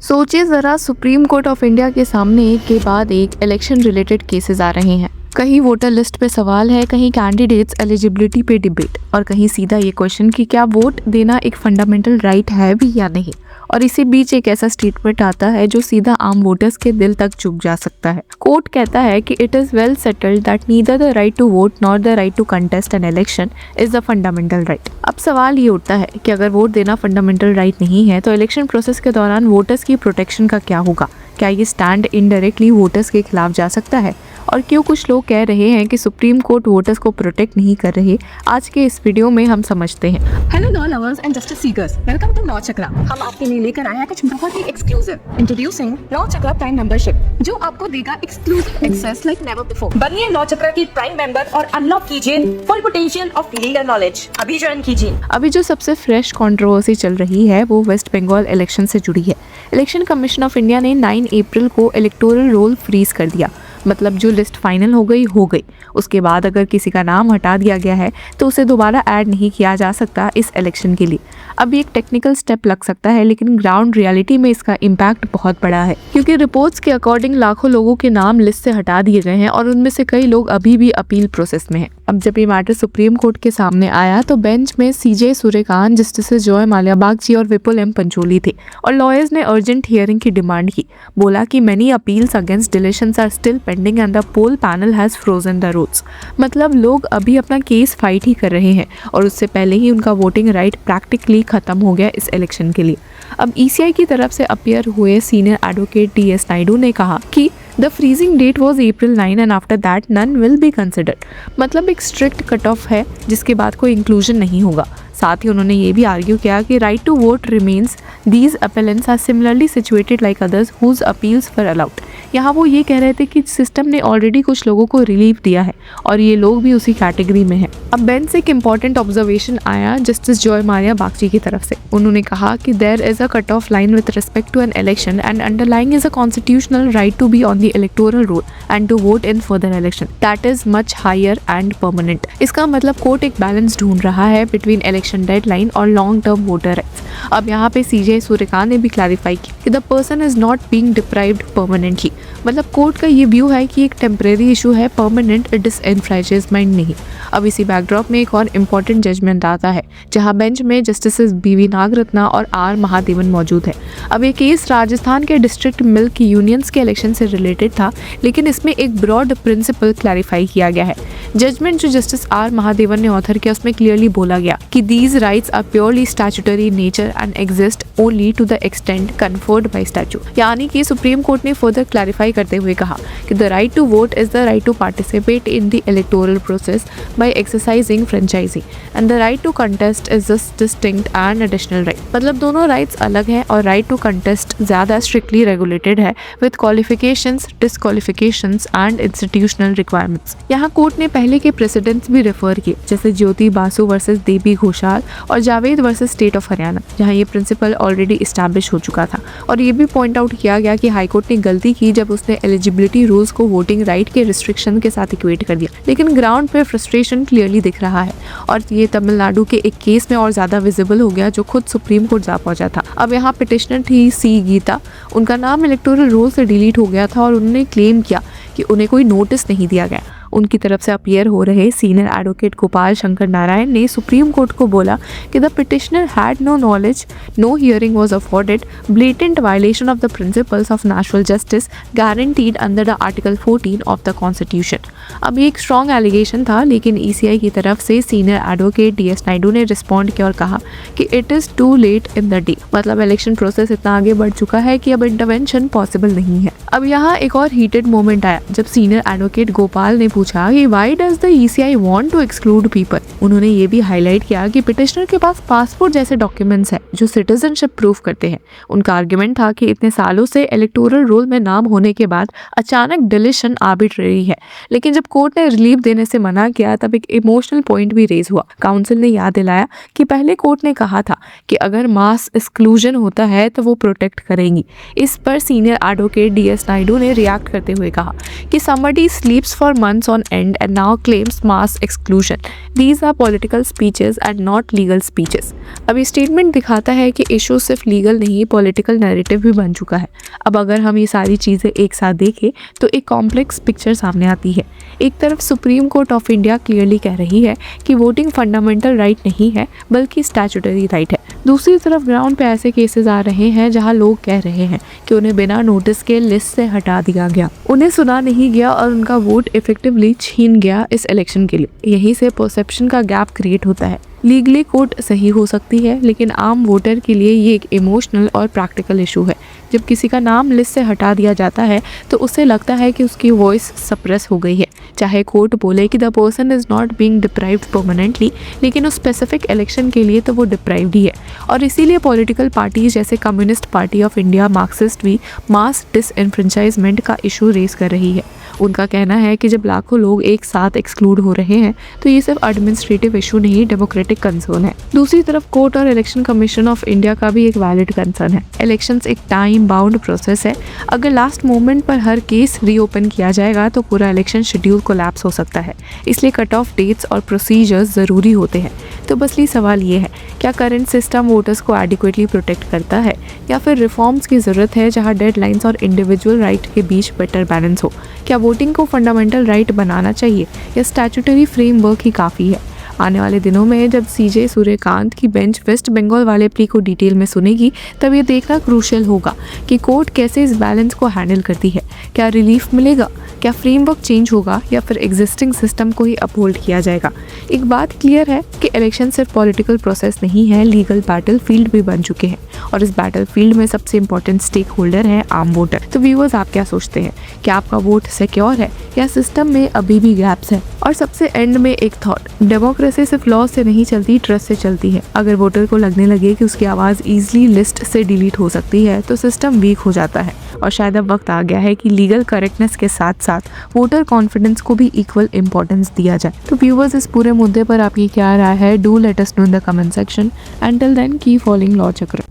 सोचिए ज़रा, supreme court of India के सामने एक के बाद एक इलेक्शन रिलेटेड केसेस आ रहे हैं। कहीं वोटर लिस्ट पे सवाल है, कहीं कैंडिडेट्स एलिजिबिलिटी पे डिबेट, और कहीं सीधा ये क्वेश्चन कि क्या वोट देना एक फंडामेंटल राइट है भी या नहीं। और इसी बीच एक ऐसा स्टेटमेंट आता है जो सीधा आम वोटर्स के दिल तक चुभ जा सकता है। कोर्ट कहता है कि it is well settled that neither the right to vote nor the right to contest an election is the fundamental right. अब सवाल ये उठता है कि अगर वोट देना फंडामेंटल राइट नहीं है तो इलेक्शन प्रोसेस के दौरान वोटर्स की प्रोटेक्शन का क्या होगा। क्या ये स्टैंड इनडायरेक्टली वोटर्स के खिलाफ जा सकता है? और क्यों कुछ लोग कह रहे हैं कि सुप्रीम कोर्ट वोटर्स को प्रोटेक्ट नहीं कर रहे, आज के इस वीडियो में हम समझते हैं। Hello Law lovers and justice seekers, welcome to Law Chakra. हम आपके लिए लेकर आए हैं कुछ बहुत ही exclusive. Introducing Law Chakra prime membership, जो आपको देगा exclusive access like never before. बनिए लॉ चक्रा की प्राइम मेंबर और अनलॉक कीजिए full potential of legal knowledge. अभी ज्वाइन कीजिए। अभी जो सबसे फ्रेश कंट्रोवर्सी चल रही है वो वेस्ट बंगाल इलेक्शन से जुड़ी है। इलेक्शन कमीशन ऑफ इंडिया ने 9 अप्रैल को इलेक्टोरल रोल फ्रीज कर दिया। मतलब जो लिस्ट फाइनल हो गई। उसके बाद अगर किसी का नाम हटा दिया गया है तो उसे दोबारा ऐड नहीं किया जा सकता इस इलेक्शन के लिए। अब एक टेक्निकल स्टेप लग सकता है, लेकिन ग्राउंड रियलिटी में इसका इम्पैक्ट बहुत बड़ा है, क्योंकि रिपोर्ट्स के अकॉर्डिंग लाखों लोगों के नाम लिस्ट से हटा दिए गए हैं और उनमें से कई लोग अभी भी अपील प्रोसेस में हैं। अब जब ये मैटर सुप्रीम कोर्ट के सामने आया तो बेंच में सीजे सूर्यकांत, जस्टिस जॉय माल्या बागची और विपुल एम पंचोली थे, और लॉयर्स ने अर्जेंट हियरिंग की डिमांड की। बोला कि many appeals against deletions are still pending and the poll panel has frozen the rules. मतलब लोग अभी अपना केस फाइट ही कर रहे हैं और उससे पहले ही उनका वोटिंग राइट प्रैक्टिकली खत्म हो गया इस इलेक्शन के लिए। अब ईसीआई की तरफ से अपीयर हुए सीनियर एडवोकेट टीएस नायडू ने कहा कि the freezing date was April 9 and after that none will be considered. मतलब एक स्ट्रिक्ट कट ऑफ है जिसके बाद कोई इंक्लूजन नहीं होगा। साथ ही उन्होंने ये भी आर्ग्यू किया कि right to vote remains, these appellants are similarly situated like others whose appeals were allowed. यहाँ वो ये कह रहे थे कि सिस्टम ने ऑलरेडी कुछ लोगों को रिलीफ दिया है और ये लोग भी उसी कैटेगरी में हैं। अब बेंच से एक इंपॉर्टेंट ऑब्जर्वेशन आया जस्टिस जॉय माल्या बागची की तरफ से। उन्होंने कहा कि there is a cut off line with respect to an election and underlying is a constitutional right to be on the electoral roll and to vote in further election that is much higher and permanent. इसका मतलब court एक balance ढूंढ रहा है between election deadline और long term voter rights. अब यहाँ पे सीजे सूर्यकांत ने भी क्लैरिफाई किया कि the person is not being deprived permanently. मतलब कोर्ट का ये व्यू है कि एक टेम्परेरी इशू है, परमानेंट डिसएनफ्रेंचाइजमेंट नहीं। अब इसी बैकड्रॉप में एक और इम्पॉर्टेंट जजमेंट आता है, जहां बेंच में जस्टिस बीवी नागरत्ना और आर महादेवन मौजूद है। अब ये केस राजस्थान के डिस्ट्रिक्ट मिल्क यूनियंस के इलेक्शन से रिलेटेड था, लेकिन इसमें एक ब्रॉड प्रिंसिपल क्लैरिफाई किया गया है। जजमेंट जो जस्टिस आर महादेवन ने ऑथर किया उसमें क्लियरली बोला गया कि these rights are purely statutory nature and exist only to the extent conferred by statute. यानी कि सुप्रीम कोर्ट ने फर्दर क्लैरिफाई करते हुए कहा कि the right to vote is the right to participate in the electoral process by exercising franchising and the right to contest is a distinct and additional right। मतलब दोनों rights अलग हैं और राइट टू कंटेस्ट ज़्यादा strictly regulated है with qualifications, disqualifications and institutional requirements. यहाँ court ने पहले के प्रेसिडेंट्स भी रेफर किए, जैसे ज्योति बासु वर्सेस देवी घोषाल और Javed versus state of Haryana, जहाँ ये प्रिंसिपल ऑलरेडी इस्टेब्लिश हो चुका था। और ये भी पॉइंट आउट किया गया कि हाईकोर्ट ने गलती की जब उसने एलिजिबिलिटी रूल्स को वोटिंग राइट के रिस्ट्रिक्शन के साथ इक्वेट कर दिया, लेकिन ग्राउंड पे फ्रस्ट्रेशन क्लियरली दिख रहा है। और ये तमिलनाडु के एक केस में और ज्यादा विजिबल हो गया जो खुद सुप्रीम कोर्ट जा पहुंचा था। अब यहाँ पिटिशनर थी सी गीता, उनका नाम इलेक्टोरल रोल से डिलीट हो गया था और उन्होंने क्लेम किया कि उन्हें कोई नोटिस नहीं दिया गया। उनकी तरफ से अपीयर हो रहे senior advocate Gopal Sankaranarayanan ने सुप्रीम कोर्ट को बोला कि the petitioner had no knowledge, no hearing was afforded, blatant violation of the principles of natural justice guaranteed under the article 14 of the constitution. अब ये एक स्ट्रॉन्ग एलिगेशन था, लेकिन ECI की तरफ से सीनियर एडवोकेट टीएस नायडू ने रिस्पॉन्ड किया और कहा कि it is too late in the day. मतलब इलेक्शन प्रोसेस इतना आगे बढ़ चुका है कि अब इंटरवेंशन पॉसिबल नहीं है। अब यहाँ एक और हीटेड मोमेंट आया जब सीनियर एडवोकेट गोपाल ने पूछा कि why does the ECI want to exclude people. उन्होंने ये भी हाईलाइट किया कि पिटिशनर के पास पासपोर्ट जैसे डॉक्यूमेंट्स हैं जो सिटीजनशिप प्रूफ करते हैं। उनका आर्गुमेंट था कि इतने सालों से इलेक्टोरल रोल में नाम होने के बाद अचानक डिलीशन आर्बिट्रेरी है, लेकिन जब कोर्ट ने रिलीफ देने से मना किया तब एक इमोशनल पॉइंट भी रेज हुआ। काउंसिल ने याद दिलाया कि पहले कोर्ट ने कहा था कि अगर मास एक्सक्लूजन होता है तो वो प्रोटेक्ट करेंगी। इस पर सीनियर एडवोकेट डीएस नायडू ने रिएक्ट करते हुए कहा कि somebody स्लीप्स for months on end and now claims mass exclusion. These are political speeches and not legal speeches. अब ये स्टेटमेंट दिखाता है कि इशू सिर्फ लीगल नहीं, पॉलिटिकल नैरेटिव भी बन चुका है। अब अगर हम ये सारी चीज़ें एक साथ देखें तो एक कॉम्प्लेक्स पिक्चर सामने आती है। एक तरफ supreme court of India clearly कह रही है कि वोटिंग फंडामेंटल राइट नहीं है बल्कि स्टैट्यूटरी राइट है। दूसरी तरफ ग्राउंड पे ऐसे केसेस आ रहे हैं जहां लोग कह रहे हैं कि उन्हें बिना नोटिस के लिस्ट से हटा दिया गया, उन्हें सुना नहीं गया और उनका वोट इफेक्टिवली छीन गया इस इलेक्शन के लिए। यहीं से परसेप्शन का गैप क्रिएट होता है। लीगली कोर्ट सही हो सकती है, लेकिन आम वोटर के लिए ये एक इमोशनल और प्रैक्टिकल इशू है। जब किसी का नाम लिस्ट से हटा दिया जाता है तो उसे लगता है कि उसकी वॉइस सप्रेस हो गई है। चाहे कोर्ट बोले कि the person is not being deprived permanently, लेकिन उस स्पेसिफिक इलेक्शन के लिए तो वो डिप्राइव्ड ही है। और इसीलिए पॉलिटिकल पार्टीज जैसे communist party of India, Marxist भी मास डिसएनफ्रेंचाइजमेंट का इशू रेस कर रही है। उनका कहना है कि जब लाखों लोग एक साथ एक्सक्लूड हो रहे हैं तो ये सिर्फ एडमिनिस्ट्रेटिव इशू नहीं, डेमोक्रेटिक कंसर्न है। दूसरी तरफ कोर्ट और इलेक्शन कमीशन ऑफ इंडिया का भी एक वैलिड कंसर्न है। इलेक्शंस एक टाइम बाउंड प्रोसेस है। अगर लास्ट मोमेंट पर हर केस रीओपन किया जाएगा तो पूरा इलेक्शन शेड्यूल कोलैप्स हो सकता है। इसलिए कट ऑफ डेट्स और प्रोसीजर्स ज़रूरी होते हैं। तो बसली सवाल ये है, क्या करंट सिस्टम वोटर्स को एडिक्वेटली प्रोटेक्ट करता है या फिर रिफॉर्म्स की ज़रूरत है जहाँ डेडलाइंस और इंडिविजुअल राइट के बीच बेटर बैलेंस हो? क्या वोटिंग को फंडामेंटल राइट बनाना चाहिए या स्टैट्यूटरी फ्रेमवर्क ही काफ़ी है? आने वाले दिनों में जब सीजे सूर्यकांत की बेंच वेस्ट बंगाल वाले प्ली को डिटेल में सुनेगी तब ये देखना क्रूशियल होगा कि कोर्ट कैसे इस बैलेंस को हैंडल करती है। क्या रिलीफ मिलेगा, क्या फ्रेमवर्क चेंज होगा या फिर एग्जिस्टिंग सिस्टम को ही अपहोल्ड किया जाएगा? एक बात क्लियर है कि इलेक्शन सिर्फ पॉलिटिकल प्रोसेस नहीं है, लीगल बैटल फील्ड भी बन चुके हैं और इस बैटल फील्ड में सबसे इंपॉर्टेंट स्टेक होल्डर है आम वोटर। तो व्यूअर्स, आप क्या सोचते हैं? क्या आपका वोट सिक्योर है या सिस्टम में अभी भी गैप्स है? और सबसे एंड में एक थॉट, डेमोक्रेसी सिर्फ लॉ से नहीं चलती, ट्रस्ट से चलती है। अगर वोटर को लगने लगे कि उसकी आवाज़ ईजिली लिस्ट से डिलीट हो सकती है तो सिस्टम वीक हो जाता है। और शायद अब वक्त आ गया है कि लीगल करेक्टनेस के साथ साथ वोटर कॉन्फिडेंस को भी इक्वल इंपॉर्टेंस दिया जाए। तो व्यूअर्स, इस पूरे मुद्दे पर आपकी क्या राय है? Do let us know in the comment section. Until then keep following law चक्र।